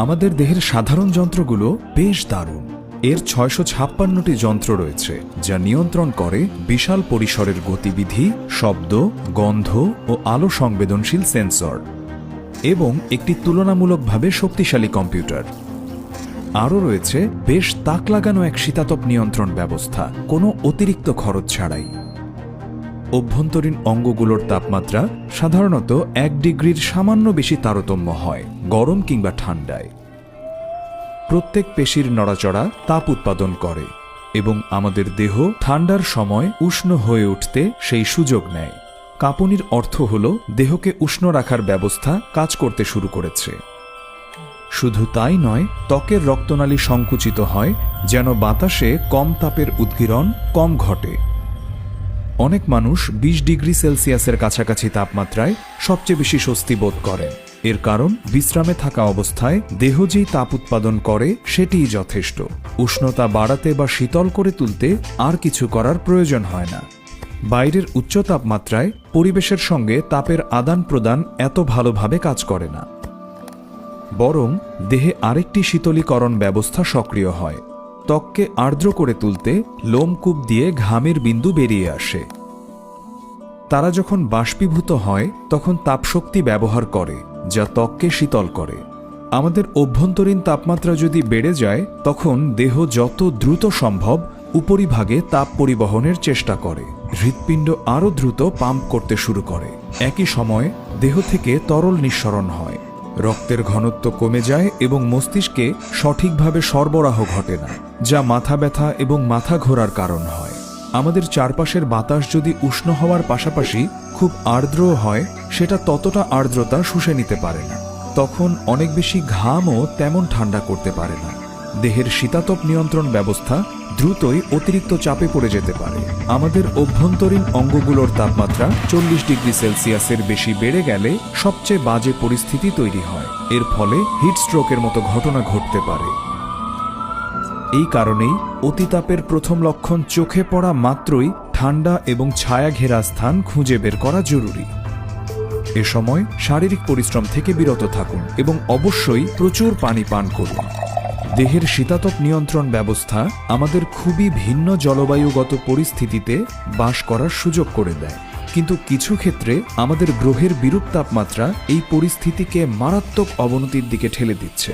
আমাদের দেহের সাধারণ যন্ত্রগুলো বেশ দারুণ। এর ৬৫৬টি যন্ত্র রয়েছে যা নিয়ন্ত্রণ করে বিশাল পরিসরের গতিবিধি, শব্দ, গন্ধ ও আলো সংবেদনশীল সেন্সর এবং একটি তুলনামূলকভাবে শক্তিশালী কম্পিউটার। আরও রয়েছে বেশ তাক লাগানো এক শীতাতপ নিয়ন্ত্রণ ব্যবস্থা, কোনো অতিরিক্ত খরচ ছাড়াই। অভ্যন্তরীণ অঙ্গগুলোর তাপমাত্রা সাধারণত ১ ডিগ্রির সামান্য বেশি তারতম্য হয় গরম কিংবা ঠান্ডায়। প্রত্যেক পেশির নড়াচড়া তাপ উৎপাদন করে এবং আমাদের দেহ ঠান্ডার সময় উষ্ণ হয়ে উঠতে সেই সুযোগ নেয়। কাঁপুনির অর্থ হল দেহকে উষ্ণ রাখার ব্যবস্থা কাজ করতে শুরু করেছে। শুধু তাই নয়, ত্বকের রক্তনালী সংকুচিত হয় যেন বাতাসে কম তাপের উদ্গীরণ কম ঘটে। অনেক মানুষ ২০ ডিগ্রি সেলসিয়াসের কাছাকাছি তাপমাত্রায় সবচেয়ে বেশি স্বস্তি বোধ করেন। এর কারণ বিশ্রামে থাকা অবস্থায় দেহ যেই তাপ উৎপাদন করে সেটিই যথেষ্ট। উষ্ণতা বাড়াতে বা শীতল করে তুলতে আর কিছু করার প্রয়োজন হয় না। বাইরের উচ্চ তাপমাত্রায় পরিবেশের সঙ্গে তাপের আদান প্রদান এত ভালোভাবে কাজ করে না, বরং দেহে আরেকটি শীতলীকরণ ব্যবস্থা সক্রিয় হয়। ত্বককে আর্দ্র করে তুলতে লোমকূপ দিয়ে ঘামের বিন্দু বেরিয়ে আসে। তারা যখন বাষ্পীভূত হয় তখন তাপশক্তি ব্যবহার করে, যা ত্বককে শীতল করে। আমাদের অভ্যন্তরীণ তাপমাত্রা যদি বেড়ে যায় তখন দেহ যত দ্রুত সম্ভব উপরিভাগে তাপ পরিবহনের চেষ্টা করে। হৃৎপিণ্ড আরও দ্রুত পাম্প করতে শুরু করে। একই সময়ে দেহ থেকে তরল নিঃসরণ হয়, রক্তের ঘনত্ব কমে যায় এবং মস্তিষ্কে সঠিকভাবে সরবরাহ ঘটে না, যা মাথা ব্যথা এবং মাথা ঘোরার কারণ হয়। আমাদের চারপাশের বাতাস যদি উষ্ণ হওয়ার পাশাপাশি খুব আর্দ্রও হয়, সেটা ততটা আর্দ্রতা শুষে নিতে পারে না। তখন অনেক বেশি ঘামও তেমন ঠান্ডা করতে পারে না। দেহের শীতাতপ নিয়ন্ত্রণ ব্যবস্থা দ্রুতই অতিরিক্ত চাপে পড়ে যেতে পারে। আমাদের অভ্যন্তরীণ অঙ্গগুলোর তাপমাত্রা ৪০ ডিগ্রি সেলসিয়াসের বেশি বেড়ে গেলে সবচেয়ে বাজে পরিস্থিতি তৈরি হয়। এর ফলে হিট স্ট্রোকের মতো ঘটনা ঘটতে পারে। এই কারণেই অতিতাপের প্রথম লক্ষণ চোখে পড়া মাত্রই ঠান্ডা এবং ছায়া ঘেরা স্থান খুঁজে বের করা জরুরি। এ সময় শারীরিক পরিশ্রম থেকে বিরত থাকুন এবং অবশ্যই প্রচুর পানি পান করুন। দেহের শীতাতপ নিয়ন্ত্রণ ব্যবস্থা আমাদের খুবই ভিন্ন জলবায়ুগত পরিস্থিতিতে বাস করার সুযোগ করে দেয়, কিন্তু কিছু ক্ষেত্রে আমাদের গ্রহের বিরূপ তাপমাত্রা এই পরিস্থিতিকে মারাত্মক অবনতির দিকে ঠেলে দিচ্ছে।